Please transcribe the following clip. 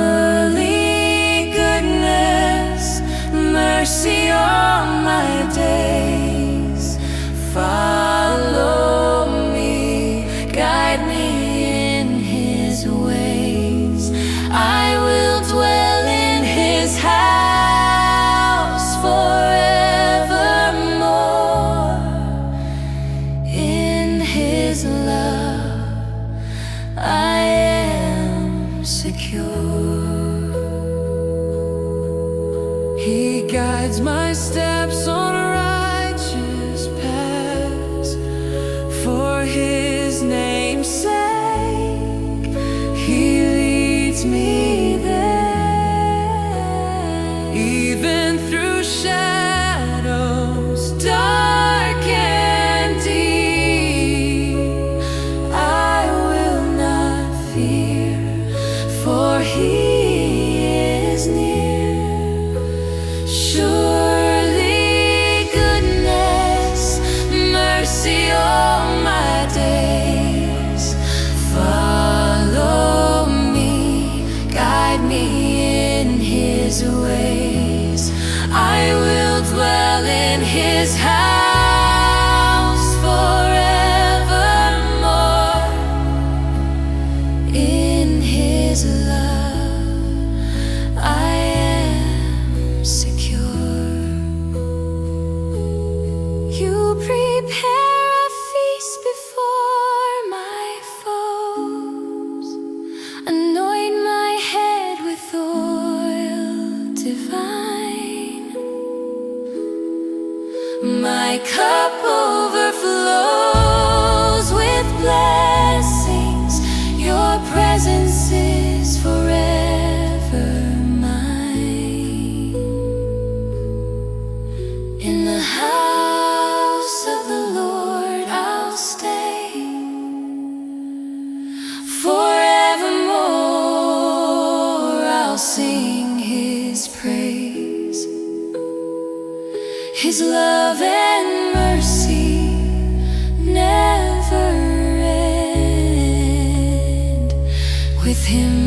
Surely goodness, mercy all my days follow me, guide me in His ways. I will dwell in His house forevermore. In His love I am secure. He guides my steps on righteous paths for His name's sake. He leads me there, even through shadows dark and deep. I will not fear, for He is near. Surely goodness, mercy all my days follow me, guide me in His ways. I will dwell in His house forevermore. In His love I am secure. You prepare a feast before my foes, anoint my head with oil divine. My cup overflows with blessings. Your presence is forever mine. In the house of the Lord I'll stay forevermore. I'll sing His praise. His love and mercy never end. With Him